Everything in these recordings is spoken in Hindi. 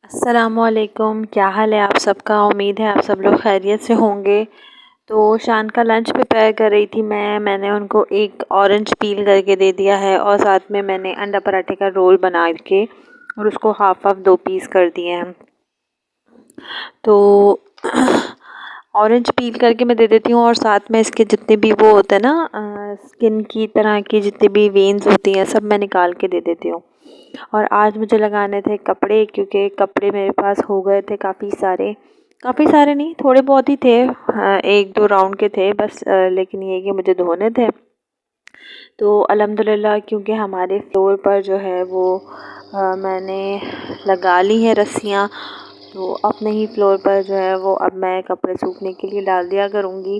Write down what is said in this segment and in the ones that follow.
अस्सलामुअलैकुम, क्या हाल है आप सबका। उम्मीद है आप सब लोग खैरियत से होंगे। तो शान का लंच प्रिपेयर कर रही थी मैंने उनको एक ऑरेंज पील करके दे दिया है और साथ में मैंने अंडा पराठे का रोल बना के और उसको हाफ 2 पीस कर दिए हैं। तो ऑरेंज पील करके मैं दे देती हूँ और साथ में इसके जितने भी वो होते हैं ना स्किन की तरह की जितनी भी वेन्स होती हैं सब मैं निकाल के दे देती हूँ। और आज मुझे लगाने थे कपड़े, क्योंकि कपड़े मेरे पास हो गए थे काफ़ी सारे नहीं, थोड़े बहुत ही थे। 1-2 राउंड के थे बस, लेकिन ये कि मुझे धोने थे। तो अल्हम्दुलिल्लाह क्योंकि हमारे फ्लोर पर जो है वो मैंने लगा ली है रस्सियाँ, तो अपने ही फ्लोर पर जो है वो अब मैं कपड़े सूखने के लिए डाल दिया करूँगी।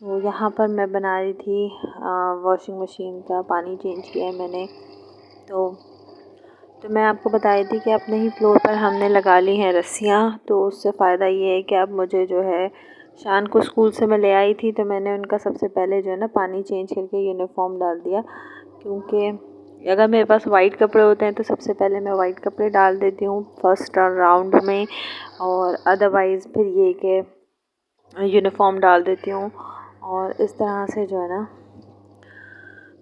तो यहाँ पर मैं बना रही थी वॉशिंग मशीन का पानी चेंज किया है मैंने। तो मैं आपको बताई थी कि अपने ही फ्लोर पर हमने लगा ली हैं रस्सियाँ। तो उससे फ़ायदा ये है कि अब मुझे जो है शान को स्कूल से मैं ले आई थी तो मैंने उनका सबसे पहले जो है ना पानी चेंज करके यूनिफ़ॉर्म डाल दिया, क्योंकि अगर मेरे पास वाइट कपड़े होते हैं तो सबसे पहले मैं वाइट कपड़े डाल देती हूँ फर्स्ट राउंड में, और अदरवाइज़ फिर ये कि यूनिफ़ॉर्म डाल देती हूँ। और इस तरह से जो है ना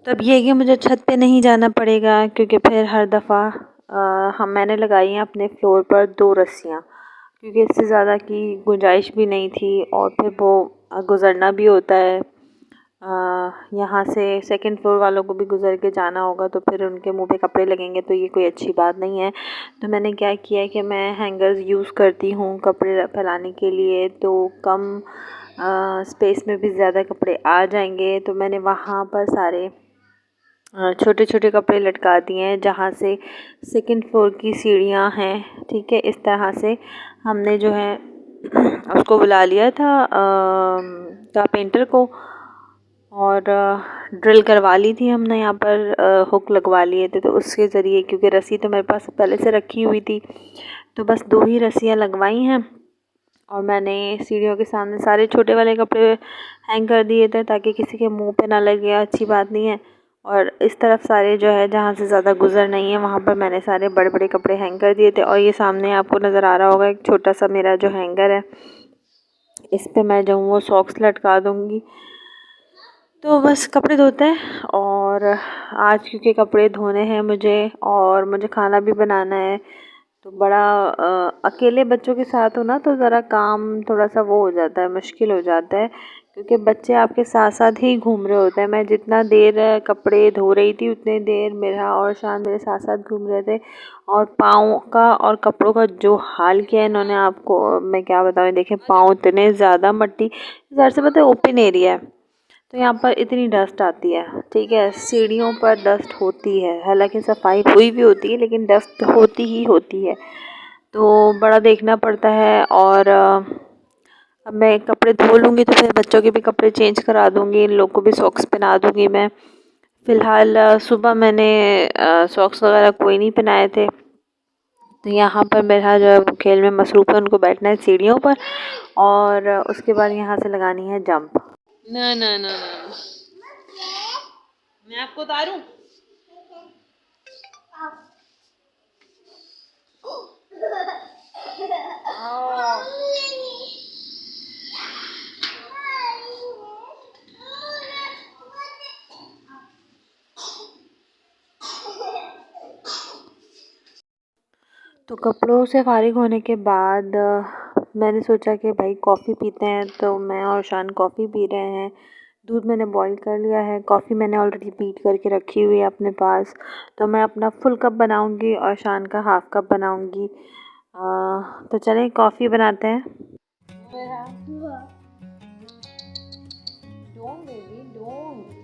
तब ये है कि मुझे छत पे नहीं जाना पड़ेगा, क्योंकि फिर हर दफ़ा मैंने लगाई हैं अपने फ्लोर पर 2 रस्सियाँ, क्योंकि इससे ज़्यादा की गुंजाइश भी नहीं थी और फिर वो गुज़रना भी होता है। यहाँ से सेकंड फ्लोर वालों को भी गुज़र के जाना होगा तो फिर उनके मुंह पे कपड़े लगेंगे, तो ये कोई अच्छी बात नहीं है। तो मैंने क्या किया है कि मैं हैंगर्स यूज़ करती हूँ कपड़े फैलाने के लिए, तो कम स्पेस में भी ज़्यादा कपड़े आ जाएंगे। तो मैंने वहाँ पर सारे छोटे छोटे कपड़े लटका दिए हैं जहाँ से सेकंड फ्लोर की सीढ़ियाँ हैं। ठीक है, इस तरह से हमने जो है उसको बुला लिया था कारपेंटर को, और ड्रिल करवा ली थी हमने यहाँ पर, हुक लगवा लिए थे। तो उसके ज़रिए, क्योंकि रस्सी तो मेरे पास पहले से रखी हुई थी, तो बस 2 ही रस्सियाँ लगवाई हैं। और मैंने सीढ़ियों के सामने सारे छोटे वाले कपड़े हैंग कर दिए थे ताकि किसी के मुंह पे ना लगे, अच्छी बात नहीं है। और इस तरफ सारे जो है जहाँ से ज़्यादा गुज़र नहीं है वहाँ पर मैंने सारे बड़े बड़े कपड़े हैंग कर दिए थे। और ये सामने आपको नज़र आ रहा होगा एक छोटा सा मेरा जो हैंगर है, इस पे मैं जो वो सॉक्स लटका दूँगी। तो बस कपड़े धोते हैं, और आज क्योंकि कपड़े धोने हैं मुझे और मुझे खाना भी बनाना है, तो बड़ा अकेले बच्चों के साथ हो ना तो ज़रा काम थोड़ा सा वो हो जाता है, मुश्किल हो जाता है, क्योंकि बच्चे आपके साथ साथ ही घूम रहे होते हैं। मैं जितना देर कपड़े धो रही थी उतने देर मेरा और शान मेरे साथ साथ घूम रहे थे। और पाँव का और कपड़ों का जो हाल किया है इन्होंने, आपको मैं क्या बताऊँ। देखें पाँव इतने ज़्यादा मट्टी, इधर से पता है ओपन एरिया है तो यहाँ पर इतनी डस्ट आती है। ठीक है, सीढ़ियों पर डस्ट होती है, हालांकि सफाई हुई भी होती है लेकिन डस्ट होती ही होती है, तो बड़ा देखना पड़ता है। और अब मैं कपड़े धो लूँगी तो फिर बच्चों के भी कपड़े चेंज करा दूँगी, इन लोग को भी सॉक्स पहना दूँगी मैं। फ़िलहाल सुबह मैंने सॉक्स वगैरह कोई नहीं पहनाए थे, तो यहाँ पर मेरा जो है वो खेल में मसरूफ़ है, उनको बैठना है सीढ़ियों पर और उसके बाद यहाँ से लगानी है जंप। ना ना ना ना, मैं आपको उतारूं? तो कपड़ों से फ़ारिग होने के बाद मैंने सोचा कि भाई कॉफ़ी पीते हैं, तो मैं और शान कॉफ़ी पी रहे हैं। दूध मैंने बॉईल कर लिया है, कॉफ़ी मैंने ऑलरेडी बीट करके रखी हुई है अपने पास। तो मैं अपना फुल कप बनाऊंगी और शान का हाफ़ कप बनाऊंगी। तो चलें कॉफ़ी बनाते हैं। Don't baby don't.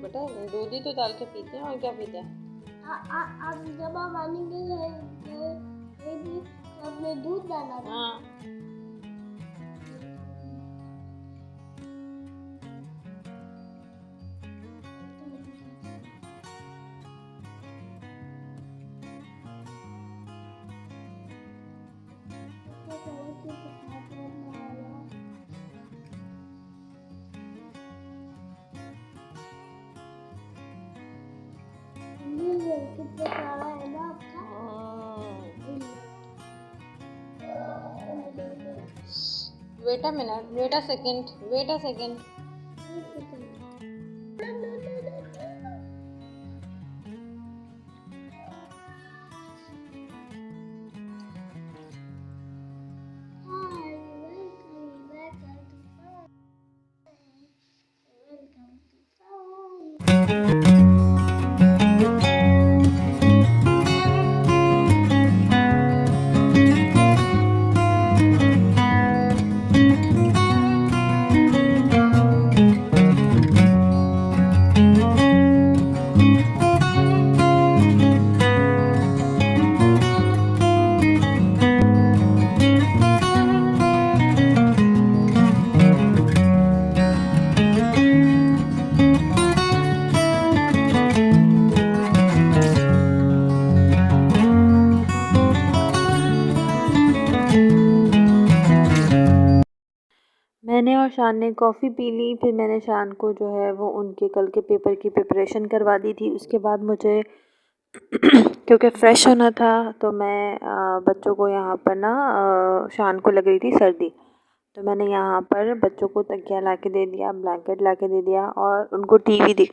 बेटा दूध ही तो डाल के पीते हैं, और क्या पीते हैं। आप जब आप आने के आपने दूध डाला। हाँ Wait a minute, wait a second, wait a second. मैंने और शान ने कॉफ़ी पी ली। फिर मैंने शान को जो है वो उनके कल के पेपर की प्रिपरेशन करवा दी थी। उसके बाद मुझे क्योंकि फ़्रेश होना था तो मैं बच्चों को यहाँ पर ना शान को लग रही थी सर्दी, तो मैंने यहाँ पर बच्चों को तकिया ला के दे दिया, ब्लैंकेट ला के दे दिया और उनको टीवी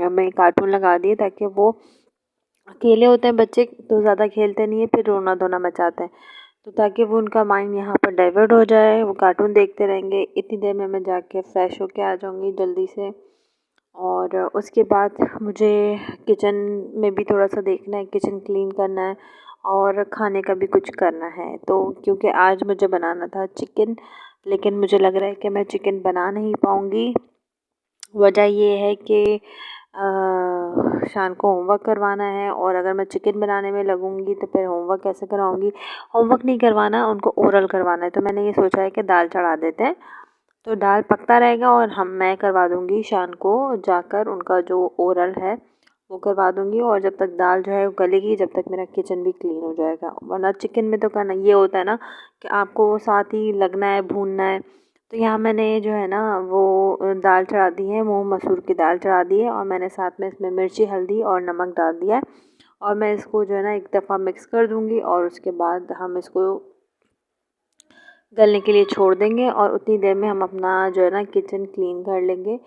में कार्टून लगा दिए ताकि वो अकेले होते हैं बच्चे तो ज़्यादा खेलते नहीं है, फिर रोना धोना मचाते हैं, तो ताकि वो उनका माइंड यहाँ पर डाइवर्ट हो जाए, वो कार्टून देखते रहेंगे। इतनी देर में मैं जाके फ़्रेश होके आ जाऊँगी जल्दी से। और उसके बाद मुझे किचन में भी थोड़ा सा देखना है, किचन क्लीन करना है और खाने का भी कुछ करना है। तो क्योंकि आज मुझे बनाना था चिकन, लेकिन मुझे लग रहा है कि मैं चिकन बना नहीं पाऊँगी। वजह ये है कि शान को होमवर्क करवाना है और अगर मैं चिकन बनाने में लगूंगी तो फिर होमवर्क कैसे करवाऊंगी। होमवर्क नहीं करवाना, उनको ओरल करवाना है, तो मैंने ये सोचा है कि दाल चढ़ा देते हैं, तो दाल पकता रहेगा और मैं करवा दूंगी शान को जाकर उनका जो ओरल है वो करवा दूंगी। और जब तक दाल जो है वो गलेगी, जब तक मेरा किचन भी क्लीन हो जाएगा। वरना चिकन में तो करना ये होता है ना कि आपको साथ ही लगना है, भूनना है। तो यहाँ मैंने जो है ना वो दाल चढ़ा दी है, मूंग मसूर की दाल चढ़ा दी है और मैंने साथ में इसमें मिर्ची, हल्दी और नमक डाल दिया है। और मैं इसको जो है ना एक दफ़ा मिक्स कर दूँगी और उसके बाद हम इसको गलने के लिए छोड़ देंगे और उतनी देर में हम अपना जो है ना किचन क्लीन कर लेंगे।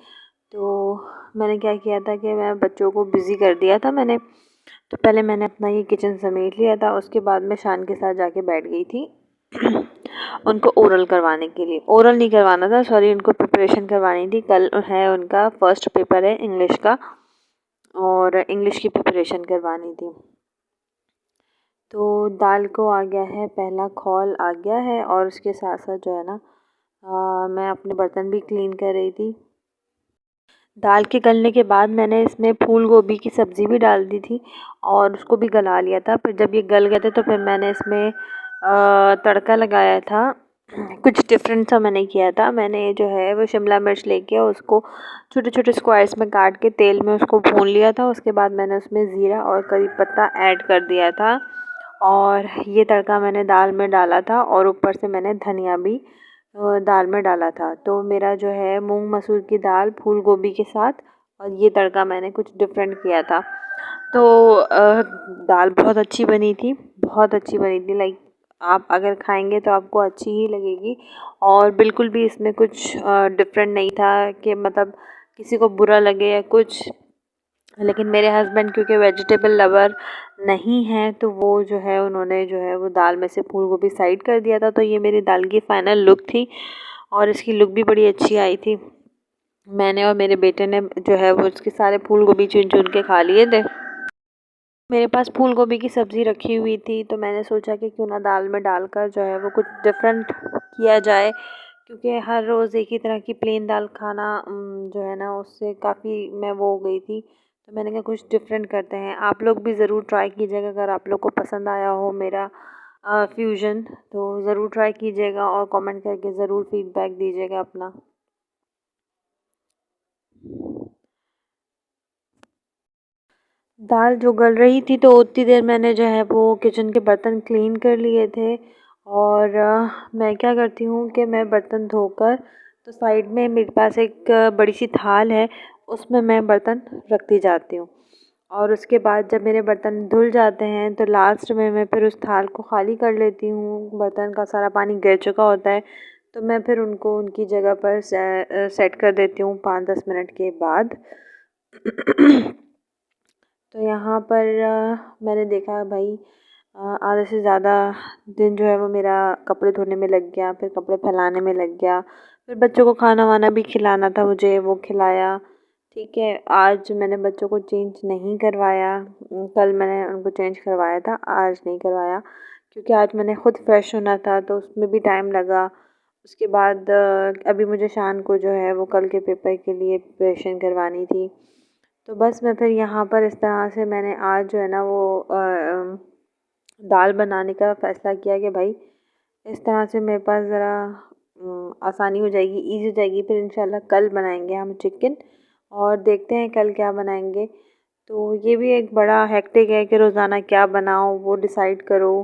तो मैंने क्या किया था कि मैं बच्चों को बिज़ी कर दिया था मैंने, तो पहले मैंने अपना ये किचन समेट लिया था। उसके बाद मैं शान के साथ जाके बैठ गई थी उनको ओरल करवाने के लिए। ओरल नहीं करवाना था, सॉरी, उनको प्रिपरेशन करवानी थी। कल है उनका फर्स्ट पेपर है इंग्लिश का और इंग्लिश की प्रिपरेशन करवानी थी। तो दाल को आ गया है, पहला खौल आ गया है और उसके साथ साथ जो है ना मैं अपने बर्तन भी क्लीन कर रही थी। दाल के गलने के बाद मैंने इसमें फूल गोभी की सब्ज़ी भी डाल दी थी और उसको भी गला लिया था। फिर जब ये गल गए थे तो फिर मैंने इसमें तड़का लगाया था। कुछ डिफरेंट सा मैंने किया था। मैंने जो है वो शिमला मिर्च लेके उसको छोटे छोटे स्क्वायर्स में काट के तेल में उसको भून लिया था। उसके बाद मैंने उसमें ज़ीरा और करी पत्ता ऐड कर दिया था और ये तड़का मैंने दाल में डाला था और ऊपर से मैंने धनिया भी दाल में डाला था। तो मेरा जो है मूंग मसूर की दाल फूल गोभी के साथ और ये तड़का मैंने कुछ डिफरेंट किया था। तो दाल बहुत अच्छी बनी थी, बहुत अच्छी बनी थी। लाइक आप अगर खाएंगे तो आपको अच्छी ही लगेगी और बिल्कुल भी इसमें कुछ डिफरेंट नहीं था कि मतलब किसी को बुरा लगे या कुछ। लेकिन मेरे हस्बैंड क्योंकि वेजिटेबल लवर नहीं हैं तो वो जो है उन्होंने जो है वो दाल में से फूल गोभी साइड कर दिया था। तो ये मेरी दाल की फ़ाइनल लुक थी और इसकी लुक भी बड़ी अच्छी आई थी। मैंने और मेरे बेटे ने जो है वो इसके सारे फूल गोभी चुन चुन के खा लिए थे। मेरे पास फूल गोभी की सब्ज़ी रखी हुई थी तो मैंने सोचा कि क्यों ना दाल में डालकर जो है वो कुछ डिफरेंट किया जाए, क्योंकि हर रोज़ एक ही तरह की प्लेन दाल खाना जो है ना उससे काफ़ी मैं वो हो गई थी। तो मैंने कहा कुछ डिफरेंट करते हैं। आप लोग भी ज़रूर ट्राई कीजिएगा, अगर आप लोग को पसंद आया हो मेरा फ्यूजन तो ज़रूर ट्राई कीजिएगा और कमेंट करके ज़रूर फीडबैक दीजिएगा अपना। दाल जो गल रही थी तो उतनी देर मैंने जो है वो किचन के बर्तन क्लीन कर लिए थे। और मैं क्या करती हूँ कि मैं बर्तन धोकर तो साइड में मेरे पास एक बड़ी सी थाल है, उसमें मैं बर्तन रखती जाती हूँ। और उसके बाद जब मेरे बर्तन धुल जाते हैं तो लास्ट में मैं फिर उस थाल को खाली कर लेती हूँ। बर्तन का सारा पानी गिर चुका होता है तो मैं फिर उनको उनकी जगह पर सेट कर देती हूँ 5-10 मिनट के बाद। तो यहाँ पर मैंने देखा भाई आधे से ज़्यादा दिन जो है वो मेरा कपड़े धोने में लग गया, फिर कपड़े फैलाने में लग गया, फिर बच्चों को खाना वाना भी खिलाना था मुझे, वो खिलाया। ठीक है, आज मैंने बच्चों को चेंज नहीं करवाया, कल मैंने उनको चेंज करवाया था, आज नहीं करवाया क्योंकि आज मैंने ख़ुद फ्रेश होना था तो उसमें भी टाइम लगा। उसके बाद अभी मुझे शान को जो है वो कल के पेपर के लिए प्रिपरेशन करवानी थी। तो बस मैं फिर यहाँ पर इस तरह से मैंने आज जो है ना वो दाल बनाने का फ़ैसला किया कि भाई इस तरह से मेरे पास ज़रा आसानी हो जाएगी, ईज़ी हो जाएगी। फिर इंशाल्लाह कल बनाएंगे हम चिकन और देखते हैं कल क्या बनाएंगे। तो ये भी एक बड़ा हेक्टिक है कि रोज़ाना क्या बनाओ वो डिसाइड करो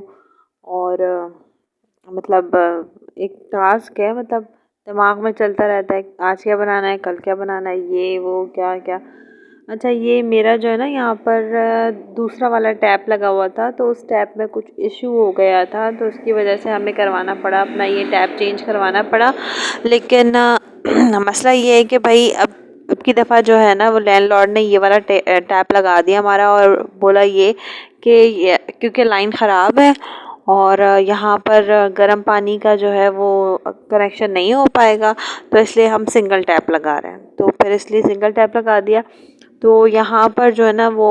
और मतलब एक टास्क है, मतलब दिमाग में चलता रहता है आज क्या बनाना है, कल क्या बनाना है, ये वो क्या क्या। अच्छा, ये मेरा जो है ना यहाँ पर दूसरा वाला टैप लगा हुआ था तो उस टैप में कुछ इशू हो गया था तो उसकी वजह से हमें करवाना पड़ा, अपना ये टैप चेंज करवाना पड़ा। लेकिन मसला ये है कि भाई अब की दफ़ा जो है ना वो लैंडलॉर्ड ने ये वाला टैप लगा दिया हमारा और बोला ये कि क्योंकि लाइन ख़राब है और यहाँ पर गर्म पानी का जो है वो कनेक्शन नहीं हो पाएगा तो इसलिए हम सिंगल टैप लगा रहे हैं। तो फिर इसलिए सिंगल टैप लगा दिया। तो यहाँ पर जो है ना वो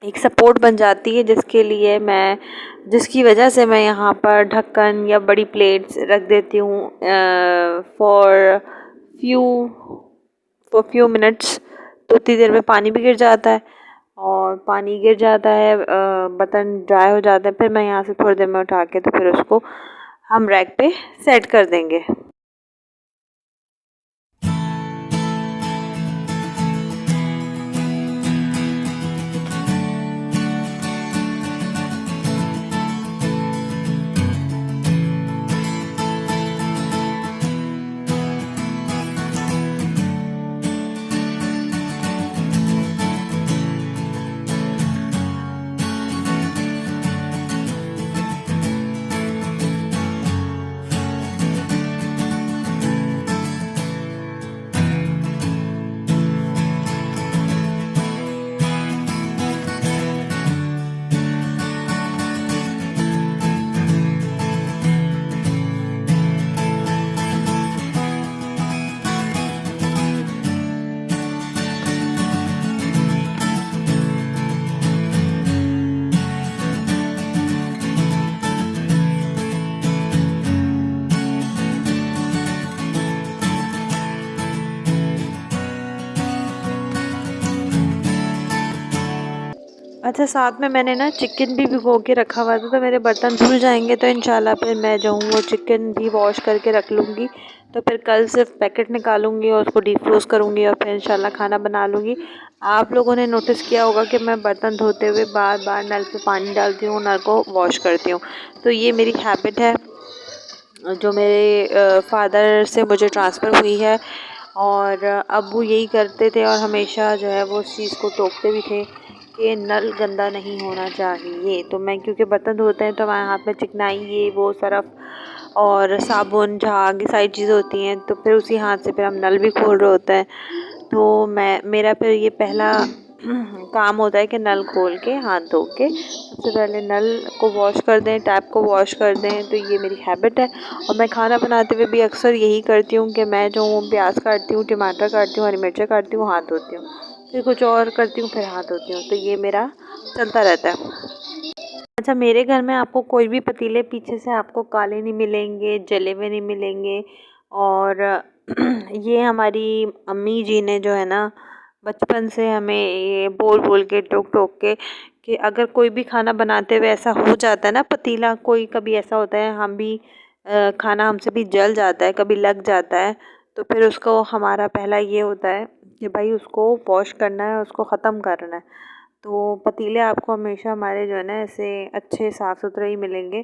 एक सपोर्ट बन जाती है जिसकी वजह से मैं यहाँ पर ढक्कन या बड़ी प्लेट्स रख देती हूँ फॉर फ्यू मिनट्स। तो उतनी देर में पानी भी गिर जाता है और पानी गिर जाता है, बर्तन ड्राई हो जाते हैं। फिर मैं यहाँ से थोड़ी देर में उठा के तो फिर उसको हम रैक पे सेट कर देंगे। अच्छा, साथ में मैंने ना चिकन भी भिगो के रखा हुआ था तो मेरे बर्तन धुल जाएंगे तो इंशाल्लाह फिर मैं जो हूँ वो चिकन भी वॉश करके रख लूँगी। तो फिर कल सिर्फ पैकेट निकालूंगी और उसको डीप फ्रोज़ करूँगी और फिर इंशाल्लाह खाना बना लूँगी। आप लोगों ने नोटिस किया होगा कि मैं बर्तन धोते हुए बार बार नल पे पानी डालती हूँ, नल को वॉश करती हूँ। तो ये मेरी हैबिट है जो मेरे फादर से मुझे ट्रांसफ़र हुई है और अब्बू यही करते थे और हमेशा जो है वो उस चीज़ को टोकते भी थे कि नल गंदा नहीं होना चाहिए। तो मैं क्योंकि बर्तन धोते हैं तो हमारे हाथ में चिकनाई ये वो सरफ़ और साबुन झाग ये सारी चीज़ें होती हैं तो फिर उसी हाथ से फिर हम नल भी खोल रहे होते हैं। तो मेरा फिर ये पहला काम होता है कि नल खोल के हाथ धो के सबसे पहले नल को वॉश कर दें, टैप को वॉश कर दें। तो ये मेरी हैबिट है और मैं खाना बनाते हुए भी अक्सर यही करती हूँ कि मैं जो हूँ प्याज काटती हूँ, टमाटर काटती हूँ, हरी मिर्चें काटती हूँ, हाथ धोती हूँ, फिर कुछ और करती हूँ, फिर हाथ धोती हूँ। तो ये मेरा चलता रहता है। अच्छा, मेरे घर में आपको कोई भी पतीले पीछे से आपको काले नहीं मिलेंगे, जले हुए नहीं मिलेंगे। और ये हमारी अम्मी जी ने जो है ना बचपन से हमें ये बोल बोल के टोक टोक के कि अगर कोई भी खाना बनाते हुए ऐसा हो जाता है ना पतीला, कोई कभी ऐसा होता है हम भी खाना हमसे भी जल जाता है, कभी लग जाता है तो फिर उसको हमारा पहला ये होता है कि भाई उसको वॉश करना है, उसको ख़त्म करना है। तो पतीले आपको हमेशा हमारे जो है ना ऐसे अच्छे साफ़ सुथरे ही मिलेंगे,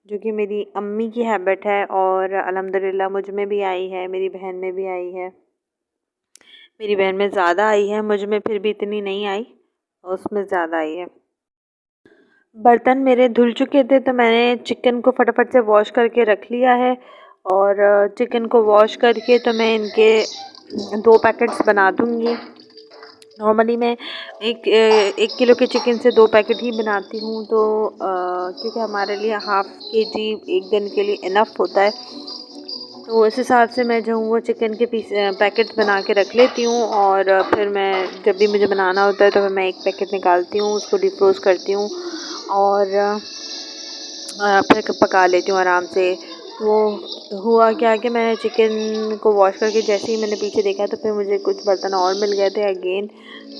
जो कि मेरी अम्मी की हैबिट है और अल्हम्दुलिल्लाह मुझ में भी आई है, मेरी बहन में भी आई है। मेरी बहन में ज़्यादा आई है, मुझ में फिर भी इतनी नहीं आई उसमें ज़्यादा आई है। बर्तन मेरे धुल चुके थे तो मैंने चिकन को फटाफट से वॉश करके रख लिया है। और चिकन को वॉश करके तो मैं इनके 2 पैकेट्स बना दूँगी। नॉर्मली मैं 1 किलो के चिकन से 2 पैकेट ही बनाती हूँ, तो क्योंकि हमारे लिए हाफ़ केजी 1 दिन के लिए इनफ होता है। तो उस हिसाब से मैं जो हूँ वो चिकन के पैकेट बना के रख लेती हूँ। और फिर मैं जब भी मुझे बनाना होता है तो मैं 1 पैकेट निकालती हूँ, उसको डिफ्रोज़ करती हूँ और फिर पका लेती हूँ आराम से। तो हुआ क्या कि मैंने चिकन को वॉश करके जैसे ही मैंने पीछे देखा तो फिर मुझे कुछ बर्तन और मिल गए थे अगेन,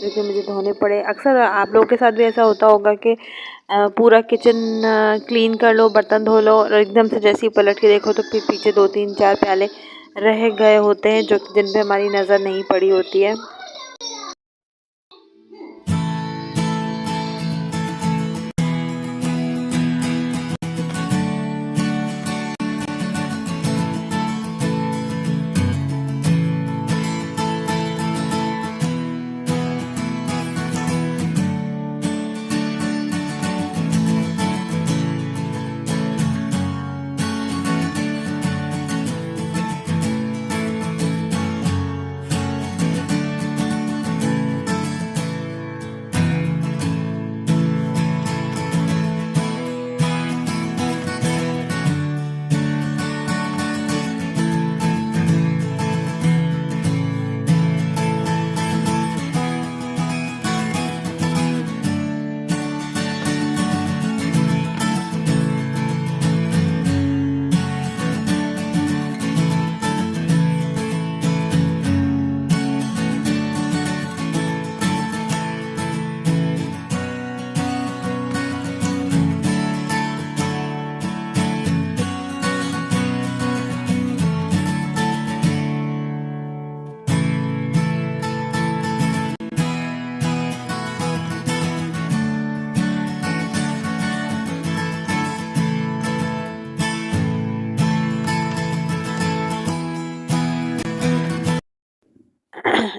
जो कि मुझे धोने पड़े। अक्सर आप लोगों के साथ भी ऐसा होता होगा कि पूरा किचन क्लीन कर लो, बर्तन धो लो और एकदम से जैसे ही पलट के देखो तो फिर पीछे 2-3-4 प्याले रह गए होते हैं, जो जिन पे हमारी नज़र नहीं पड़ी होती है।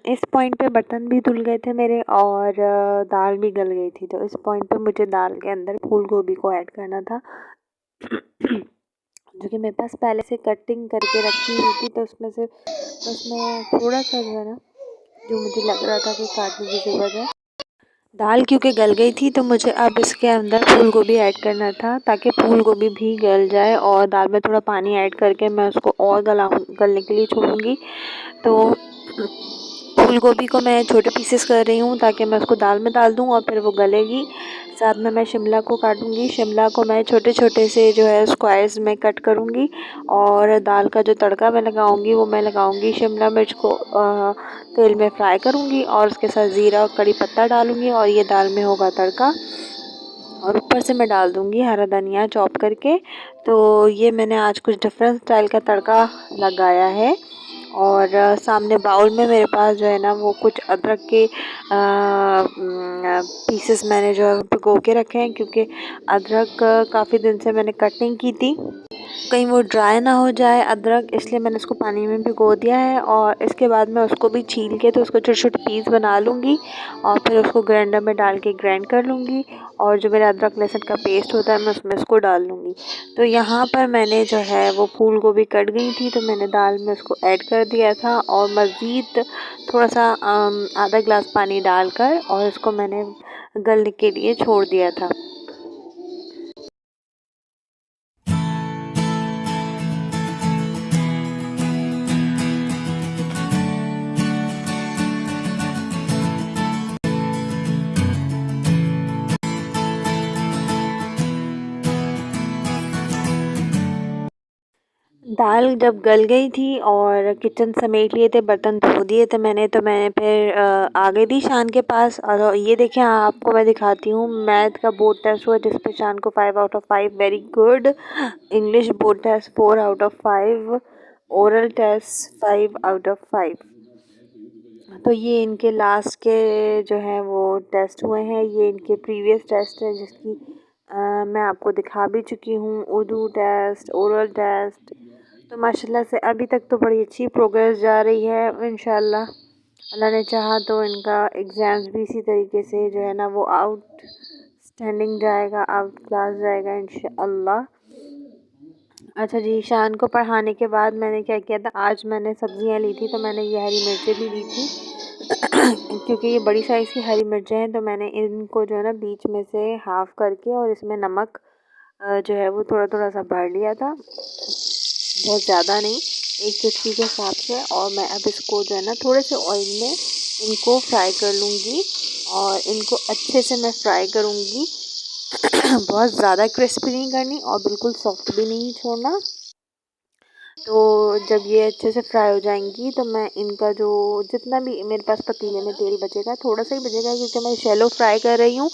इस पॉइंट पे बर्तन भी धुल गए थे मेरे और दाल भी गल गई थी। तो इस पॉइंट पे मुझे दाल के अंदर फूल गोभी को ऐड करना था, जो कि मेरे पास पहले से कटिंग करके रखी हुई थी। तो उसमें थोड़ा सा जो है ना, जो मुझे लग रहा था कि काटने की ज़रूरत है। दाल क्योंकि गल गई थी तो मुझे अब इसके अंदर फूल गोभी ऐड करना था, ताकि फूल गोभी भी गल जाए। और दाल में थोड़ा पानी ऐड करके मैं उसको और गलने के लिए छोड़ूंगी। तो फूल गोभी को मैं छोटे पीसेस कर रही हूँ ताकि मैं उसको दाल में डाल दूँ और फिर वो गलेगी। साथ में मैं शिमला को काटूंगी। शिमला को मैं छोटे छोटे से जो है स्क्वायर्स में कट करूँगी। और दाल का जो तड़का मैं लगाऊंगी वो मैं लगाऊंगी शिमला मिर्च को तेल में फ्राई करूँगी और उसके साथ ज़ीरा और कड़ी पत्ता डालूँगी और ये दाल में होगा तड़का। और ऊपर से मैं डाल दूँगी हरा धनिया चॉप करके। तो ये मैंने आज कुछ डिफरेंट स्टाइल का तड़का लगाया है। और सामने बाउल में मेरे पास जो है ना वो कुछ अदरक के पीसेस मैंने जो है भिगो के रखे हैं, क्योंकि अदरक काफ़ी दिन से मैंने कट नहीं की थी, कहीं वो ड्राई ना हो जाए अदरक, इसलिए मैंने उसको पानी में भिगो दिया है। और इसके बाद मैं उसको भी छील के तो उसको छोटे छोटे पीस बना लूँगी और फिर उसको ग्राइंडर में डाल के ग्राइंड कर लूँगी। और जो मेरा अदरक लहसुन का पेस्ट होता है मैं उसमें उसको डाल लूँगी। तो यहाँ पर मैंने जो है वो फूल गोभी कट गई थी तो मैंने दाल में उसको ऐड कर दिया था और मज़ीद थोड़ा सा आधा गिलास पानी डालकर और उसको मैंने गलने के लिए छोड़ दिया था। दाल जब गल गई थी और किचन समेट लिए थे, बर्तन धो दिए थे मैंने, तो मैंने फिर आ गई थी शान के पास। और ये देखिए आपको मैं दिखाती हूँ, मैथ का बोर्ड टेस्ट हुआ जिस पे शान को 5 out of 5 very good. English board test 4 out of 5। Oral test 5 out of 5। तो ये इनके लास्ट के जो है वो टेस्ट हुए हैं। ये इनके प्रीवियस टेस्ट है जिसकी मैं आपको दिखा भी चुकी हूँ, उर्दू टेस्ट, ओरल टेस्ट। तो माशाल्लाह से अभी तक तो बड़ी अच्छी प्रोग्रेस जा रही है इंशाल्लाह। अल्लाह ने चाहा तो इनका एग्ज़ाम्स भी इसी तरीके से जो है ना वो आउट स्टैंडिंग जाएगा, आउट क्लास जाएगा इंशाअल्लाह। अच्छा जी, शान को पढ़ाने के बाद मैंने क्या किया था, आज मैंने सब्ज़ियाँ ली थी तो मैंने ये हरी मिर्चें भी ली थी क्योंकि ये बड़ी साइज़ की हरी मिर्चें हैं तो मैंने इनको जो है ना बीच में से हाफ़ करके और इसमें नमक जो है वो थोड़ा थोड़ा सा भर लिया था, बहुत ज़्यादा नहीं, एक चुटकी के हिसाब से। और मैं अब इसको जो है ना थोड़े से ऑयल में इनको फ्राई कर लूँगी और इनको अच्छे से मैं फ्राई करूँगी बहुत ज़्यादा क्रिस्पी नहीं करनी और बिल्कुल सॉफ्ट भी नहीं छोड़ना। तो जब ये अच्छे से फ्राई हो जाएंगी तो मैं इनका जो जितना भी मेरे पास पतीले में तेल बचेगा, थोड़ा सा ही बचेगा क्योंकि मैं शैलो फ्राई कर रही हूँ,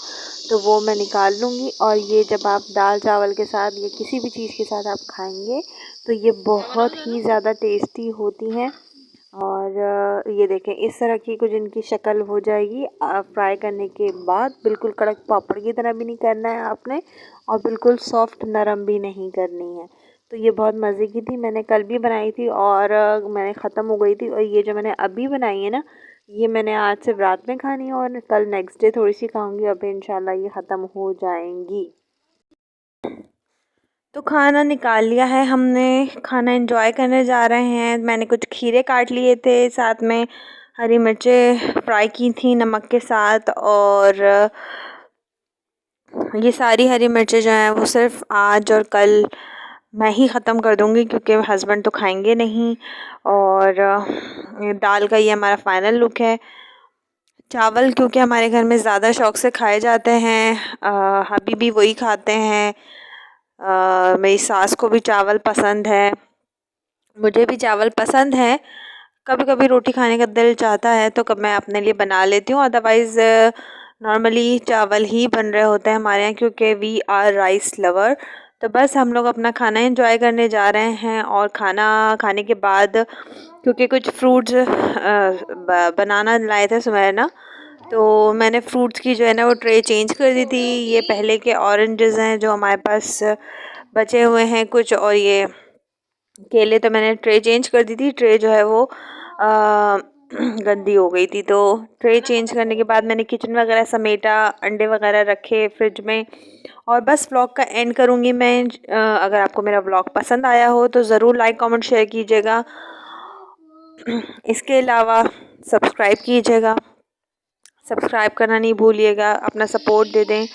तो वो मैं निकाल लूँगी। और ये जब आप दाल चावल के साथ या किसी भी चीज़ के साथ आप खाएंगे तो ये बहुत ही ज़्यादा टेस्टी होती हैं। और ये देखें इस तरह की कुछ इनकी शक्ल हो जाएगी फ्राई करने के बाद। बिल्कुल कड़क पापड़ की तरह भी नहीं करना है आपने और बिल्कुल सॉफ्ट नरम भी नहीं करनी है। तो ये बहुत मज़े की थी, मैंने कल भी बनाई थी और मैंने ख़त्म हो गई थी। और ये जो मैंने अभी बनाई है ना, ये मैंने आज सिर्फ रात में खानी है और कल नेक्स्ट डे थोड़ी सी खाऊंगी, अभी इंशाल्लाह ये ख़त्म हो जाएंगी। तो खाना निकाल लिया है हमने, खाना एंजॉय करने जा रहे हैं। मैंने कुछ खीरे काट लिए थे, साथ में हरी मिर्चें फ्राई की थी नमक के साथ। और ये सारी हरी मिर्चें जो हैं वो सिर्फ आज और कल मैं ही ख़त्म कर दूँगी क्योंकि हस्बैंड तो खाएंगे नहीं। और दाल का ये हमारा फ़ाइनल लुक है। चावल क्योंकि हमारे घर में ज़्यादा शौक़ से खाए जाते हैं, अभी भी वही खाते हैं। मेरी सास को भी चावल पसंद है, मुझे भी चावल पसंद है। कभी कभी रोटी खाने का दिल चाहता है तो कब मैं अपने लिए बना लेती हूँ, अदरवाइज़ नॉर्मली चावल ही बन रहे होते हैं हमारे यहाँ क्योंकि वी आर राइस लवर। तो बस हम लोग अपना खाना एंजॉय करने जा रहे हैं। और खाना खाने के बाद क्योंकि कुछ फ्रूट्स बनाना लाए थे सुमैर, तो मैंने फ्रूट्स की जो है ना वो ट्रे चेंज कर दी थी। ये पहले के ऑरेंजेस हैं जो हमारे पास बचे हुए हैं कुछ, और ये केले, तो मैंने ट्रे चेंज कर दी थी। ट्रे जो है वो गंदी हो गई थी, तो ट्रे चेंज करने के बाद मैंने किचन वगैरह समेटा, अंडे वगैरह रखे फ्रिज में। और बस व्लॉग का एंड करूँगी मैं। अगर आपको मेरा व्लॉग पसंद आया हो तो ज़रूर लाइक कमेंट शेयर कीजिएगा। इसके अलावा सब्सक्राइब कीजिएगा, सब्सक्राइब करना नहीं भूलिएगा, अपना सपोर्ट दे दें।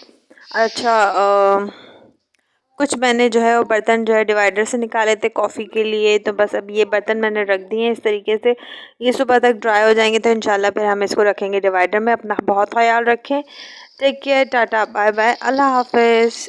अच्छा, कुछ मैंने जो है वो बर्तन जो है डिवाइडर से निकाले थे कॉफ़ी के लिए, तो बस अब ये बर्तन मैंने रख दिए हैं इस तरीके से। ये सुबह तक ड्राई हो जाएंगे तो इंशाल्लाह फिर हम इसको रखेंगे डिवाइडर में। अपना बहुत ख्याल रखें। Take care, tata bye bye, अल्लाह हाफिज़।